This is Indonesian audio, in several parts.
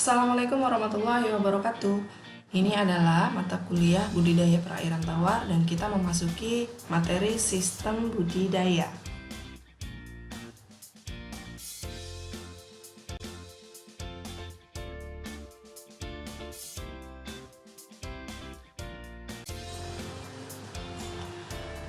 Assalamualaikum warahmatullahi wabarakatuh. Ini adalah mata kuliah budidaya perairan tawar dan kita memasuki materi sistem budidaya.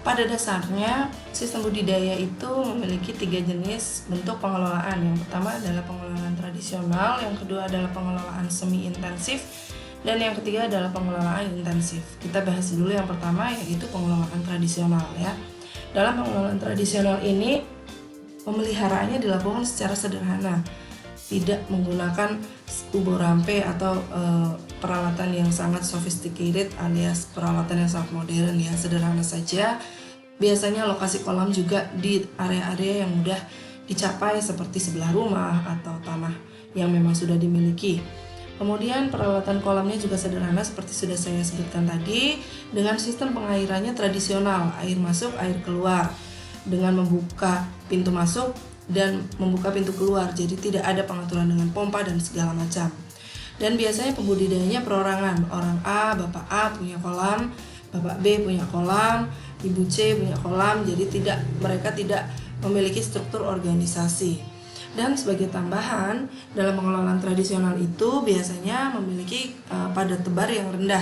Pada dasarnya, sistem budidaya itu memiliki 3 jenis bentuk pengelolaan. Yang pertama adalah pengelolaan tradisional, yang kedua adalah pengelolaan semi intensif, dan yang ketiga adalah pengelolaan intensif. Kita bahas dulu yang pertama, yaitu pengelolaan tradisional ya. Dalam pengelolaan tradisional ini, pemeliharaannya dilakukan secara sederhana, tidak menggunakan ubur rampe atau peralatan yang sangat sophisticated alias peralatan yang sangat modern ya, sederhana saja. Biasanya lokasi kolam juga di area-area yang mudah dicapai seperti sebelah rumah atau tanah yang memang sudah dimiliki. Kemudian peralatan kolamnya juga sederhana seperti sudah saya sebutkan tadi, dengan sistem pengairannya tradisional, air masuk, air keluar, dengan membuka pintu masuk dan membuka pintu keluar, jadi tidak ada pengaturan dengan pompa dan segala macam. Dan biasanya pembudidayanya perorangan, orang A, Bapak A punya kolam, Bapak B punya kolam, Ibu C punya kolam, jadi mereka tidak memiliki struktur organisasi. Dan sebagai tambahan, dalam pengelolaan tradisional itu biasanya memiliki padat tebar yang rendah.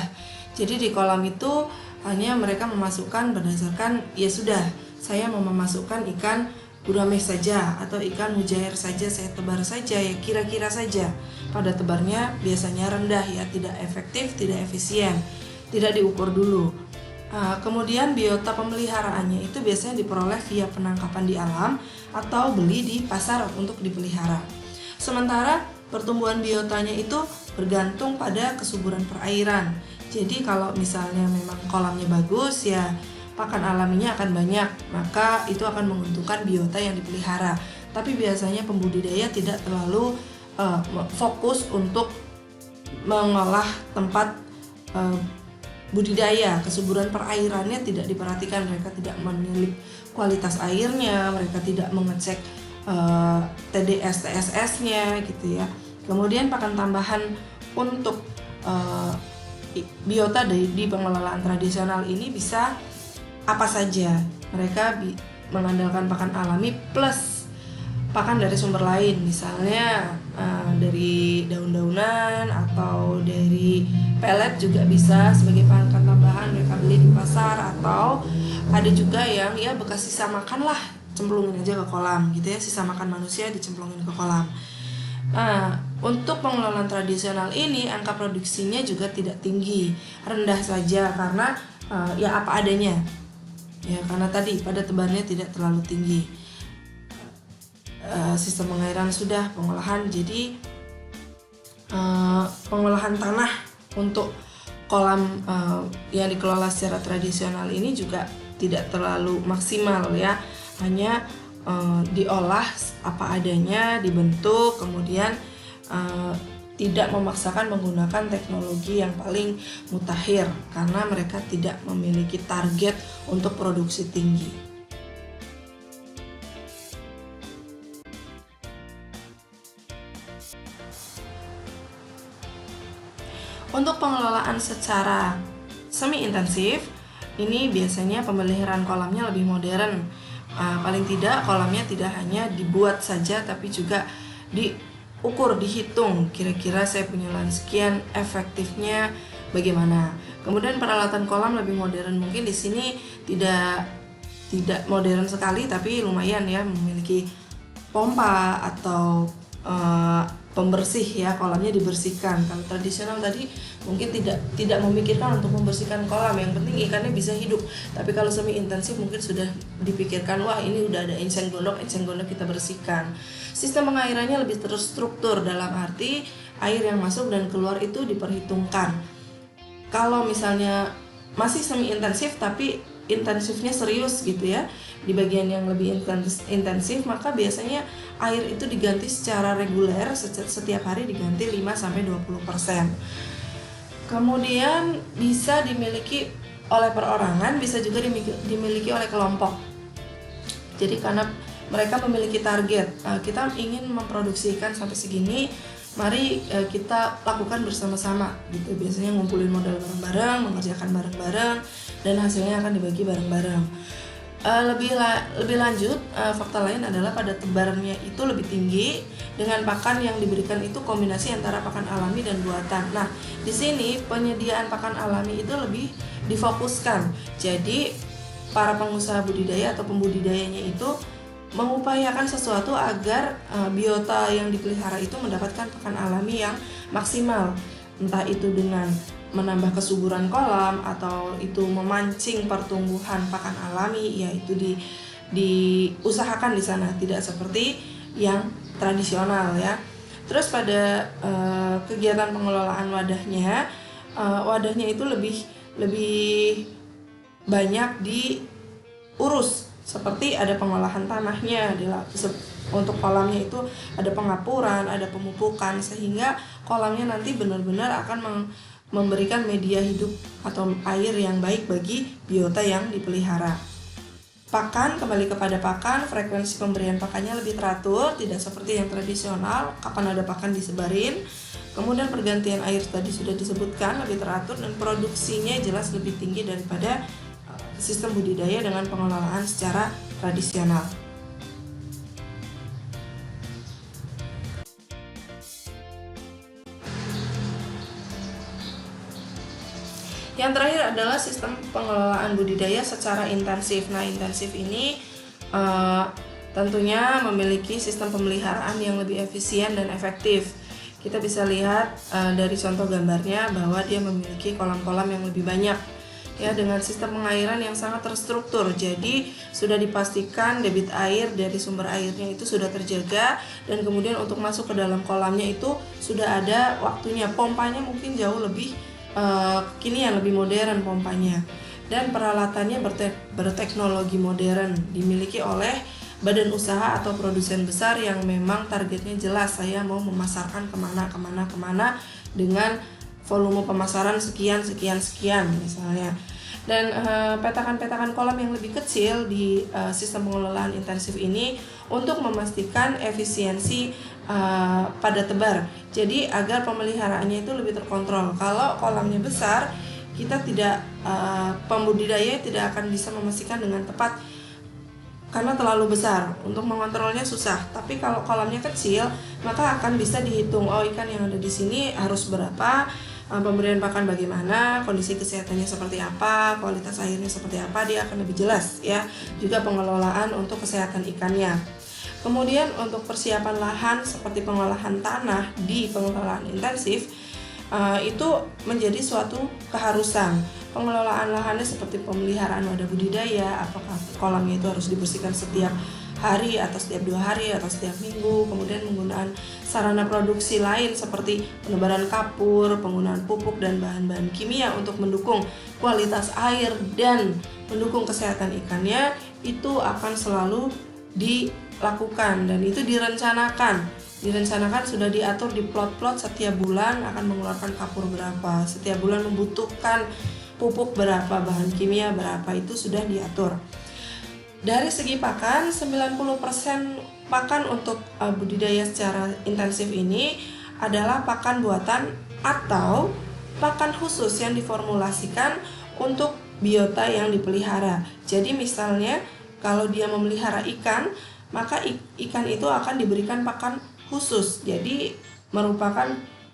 Jadi di kolam itu hanya mereka memasukkan berdasarkan, ya sudah, saya mau memasukkan ikan gurame saja atau ikan mujair saja, saya tebar saja, ya kira-kira saja. Pada tebarnya biasanya rendah ya, tidak efektif, tidak efisien, tidak diukur dulu. Kemudian biota pemeliharaannya itu biasanya diperoleh via penangkapan di alam atau beli di pasar untuk dipelihara. Sementara pertumbuhan biotanya itu bergantung pada kesuburan perairan. Jadi kalau misalnya memang kolamnya bagus ya, pakan alaminya akan banyak, maka itu akan menguntungkan biota yang dipelihara. Tapi biasanya pembudidaya tidak terlalu fokus untuk mengolah tempat budidaya. Kesuburan perairannya tidak diperhatikan, mereka tidak menilik kualitas airnya, mereka tidak mengecek TDS, TSS-nya gitu ya. Kemudian pakan tambahan untuk biota di pengelolaan tradisional ini bisa apa saja. Mereka mengandalkan pakan alami plus pakan dari sumber lain, misalnya dari daun-daunan atau dari pelet juga bisa sebagai pakan tambahan, mereka beli di pasar, atau ada juga yang ya bekas sisa makan lah, cemplungin aja ke kolam gitu ya, sisa makan manusia dicemplungin ke kolam. Untuk pengelolaan tradisional ini angka produksinya juga tidak tinggi, rendah saja karena ya apa adanya. Ya karena tadi pada tebarnya tidak terlalu tinggi. Sistem pengairan sudah, pengolahan, jadi pengolahan tanah untuk kolam yang dikelola secara tradisional ini juga tidak terlalu maksimal ya, hanya diolah apa adanya, dibentuk, kemudian tidak memaksakan menggunakan teknologi yang paling mutakhir karena mereka tidak memiliki target untuk produksi tinggi. Untuk pengelolaan secara semi intensif, ini biasanya pemeliharaan kolamnya lebih modern. Paling tidak kolamnya tidak hanya dibuat saja, tapi juga diukur, dihitung. Kira-kira saya punya lahan sekian, efektifnya bagaimana. Kemudian peralatan kolam lebih modern. Mungkin di sini tidak modern sekali, tapi lumayan ya, memiliki pompa atau pembersih ya, kolamnya dibersihkan. Kalau tradisional tadi mungkin tidak memikirkan untuk membersihkan kolam, yang penting ikannya bisa hidup. Tapi kalau semi intensif mungkin sudah dipikirkan, wah ini udah ada enceng gondok kita bersihkan. Sistem pengairannya lebih terstruktur, dalam arti air yang masuk dan keluar itu diperhitungkan. Kalau misalnya masih semi intensif tapi intensifnya serius gitu ya, di bagian yang lebih intensif, maka biasanya air itu diganti secara reguler, setiap hari diganti 5-20%. Kemudian bisa dimiliki oleh perorangan, bisa juga dimiliki oleh kelompok. Jadi karena mereka memiliki target, kita ingin memproduksi ikan sampai segini, mari kita lakukan bersama-sama gitu. Biasanya ngumpulin modal bareng-bareng, mengerjakan bareng-bareng, dan hasilnya akan dibagi bareng-bareng. Lebih lanjut, fakta lain adalah pada tebarannya itu lebih tinggi dengan pakan yang diberikan itu kombinasi antara pakan alami dan buatan. Nah, di sini penyediaan pakan alami itu lebih difokuskan. Jadi, para pengusaha budidaya atau pembudidayanya itu mengupayakan sesuatu agar biota yang dipelihara itu mendapatkan pakan alami yang maksimal. Entah itu dengan menambah kesuburan kolam atau itu memancing pertumbuhan pakan alami, yaitu diusahakan di sana, tidak seperti yang tradisional ya. Terus pada kegiatan pengelolaan wadahnya itu lebih banyak diurus, seperti ada pengolahan tanahnya, untuk kolamnya itu ada pengapuran, ada pemupukan, sehingga kolamnya nanti benar-benar akan memberikan media hidup atau air yang baik bagi biota yang dipelihara. Pakan, kembali kepada pakan, frekuensi pemberian pakannya lebih teratur, tidak seperti yang tradisional, kapan ada pakan disebarin. Kemudian pergantian air tadi sudah disebutkan, lebih teratur, dan produksinya jelas lebih tinggi daripada sistem budidaya dengan pengelolaan secara tradisional. Yang terakhir adalah sistem pengelolaan budidaya secara intensif. Nah, intensif ini tentunya memiliki sistem pemeliharaan yang lebih efisien dan efektif. Kita bisa lihat dari contoh gambarnya bahwa dia memiliki kolam-kolam yang lebih banyak, ya, dengan sistem pengairan yang sangat terstruktur. Jadi sudah dipastikan debit air dari sumber airnya itu sudah terjaga, dan kemudian untuk masuk ke dalam kolamnya itu sudah ada waktunya. Pompanya mungkin jauh lebih kekinian, lebih modern pompanya, dan peralatannya berteknologi modern, dimiliki oleh badan usaha atau produsen besar yang memang targetnya jelas, saya mau memasarkan kemana dengan volume pemasaran sekian misalnya. Dan petakan-petakan kolam yang lebih kecil di sistem pengelolaan intensif ini untuk memastikan efisiensi pada tebar. Jadi agar pemeliharaannya itu lebih terkontrol. Kalau kolamnya besar, kita pembudidaya tidak akan bisa memastikan dengan tepat karena terlalu besar, untuk mengontrolnya susah. Tapi kalau kolamnya kecil, maka akan bisa dihitung, oh ikan yang ada di sini harus berapa, pemberian pakan bagaimana, kondisi kesehatannya seperti apa, kualitas airnya seperti apa, dia akan lebih jelas ya. Juga pengelolaan untuk kesehatan ikannya. Kemudian untuk persiapan lahan seperti pengolahan tanah di pengelolaan intensif itu menjadi suatu keharusan. Pengelolaan lahannya seperti pemeliharaan wadah budidaya, apakah kolamnya itu harus dibersihkan setiap hari atau setiap 2 hari atau setiap minggu. Kemudian penggunaan sarana produksi lain seperti penebaran kapur, penggunaan pupuk dan bahan-bahan kimia untuk mendukung kualitas air dan mendukung kesehatan ikannya, itu akan selalu dilakukan, dan itu direncanakan sudah diatur di plot-plot, setiap bulan akan mengeluarkan kapur berapa, setiap bulan membutuhkan pupuk berapa, bahan kimia berapa, itu sudah diatur. Dari segi pakan, 90% pakan untuk budidaya secara intensif ini adalah pakan buatan atau pakan khusus yang diformulasikan untuk biota yang dipelihara. Jadi misalnya kalau dia memelihara ikan, maka ikan itu akan diberikan pakan khusus. Jadi merupakan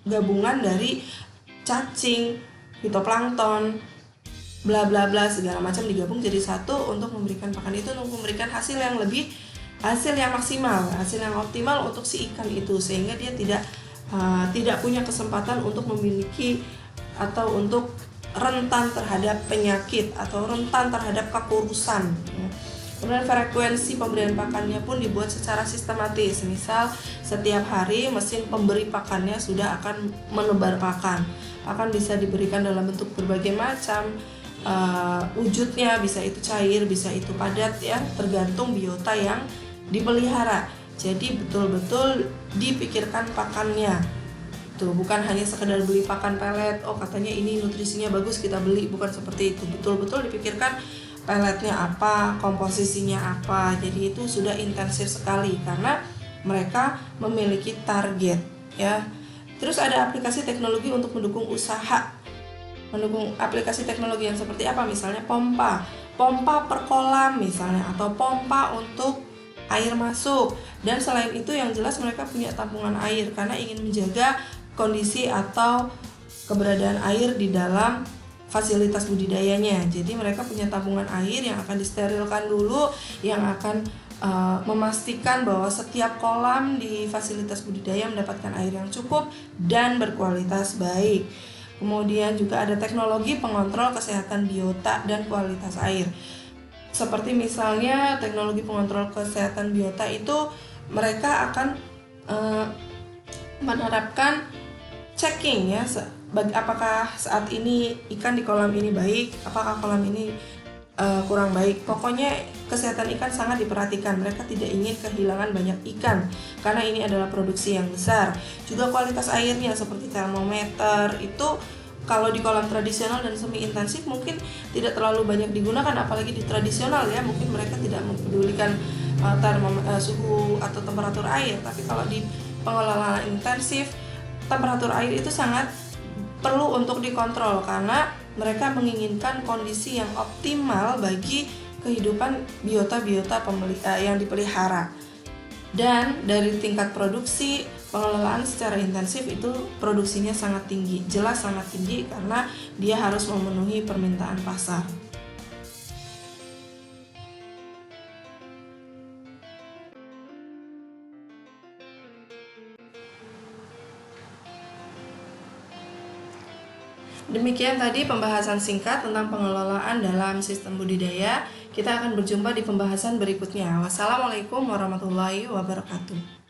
gabungan dari cacing, fitoplankton, bla bla bla, segala macam digabung jadi satu untuk memberikan pakan itu, untuk memberikan hasil yang maksimal, hasil yang optimal untuk si ikan itu, sehingga dia tidak punya kesempatan untuk memiliki atau untuk rentan terhadap penyakit atau rentan terhadap kekurusan. Kemudian frekuensi pemberian pakannya pun dibuat secara sistematis. Misal setiap hari mesin pemberi pakannya sudah akan menebar pakan. Pakan bisa diberikan dalam bentuk berbagai macam wujudnya, bisa itu cair, bisa itu padat ya, tergantung biota yang dipelihara. Jadi betul-betul dipikirkan pakannya. Tuh, bukan hanya sekedar beli pakan pelet, oh katanya ini nutrisinya bagus kita beli, bukan seperti itu. Betul-betul dipikirkan peletnya apa, komposisinya apa. Jadi itu sudah intensif sekali karena mereka memiliki target ya. Terus ada aplikasi teknologi untuk mendukung usaha. Mendukung aplikasi teknologi yang seperti apa? Misalnya pompa per kolam misalnya, atau pompa untuk air masuk. Dan selain itu yang jelas mereka punya tampungan air karena ingin menjaga kondisi atau keberadaan air di dalam fasilitas budidayanya. Jadi mereka punya tabungan air yang akan disterilkan dulu, yang akan memastikan bahwa setiap kolam di fasilitas budidaya mendapatkan air yang cukup dan berkualitas baik. Kemudian juga ada teknologi pengontrol kesehatan biota dan kualitas air. Seperti misalnya teknologi pengontrol kesehatan biota itu mereka akan menerapkan checking ya, apakah saat ini ikan di kolam ini baik, apakah kolam ini kurang baik. Pokoknya kesehatan ikan sangat diperhatikan. Mereka tidak ingin kehilangan banyak ikan karena ini adalah produksi yang besar. Juga kualitas airnya seperti termometer itu kalau di kolam tradisional dan semi intensif mungkin tidak terlalu banyak digunakan, apalagi di tradisional ya, mungkin mereka tidak mempedulikan suhu atau temperatur air. Tapi kalau di pengelolaan intensif, temperatur air itu sangat perlu untuk dikontrol karena mereka menginginkan kondisi yang optimal bagi kehidupan biota-biota yang dipelihara. Dan dari tingkat produksi, pengelolaan secara intensif itu produksinya sangat tinggi, jelas sangat tinggi karena dia harus memenuhi permintaan pasar. Demikian tadi pembahasan singkat tentang pengelolaan dalam sistem budidaya. Kita akan berjumpa di pembahasan berikutnya. Wassalamualaikum warahmatullahi wabarakatuh.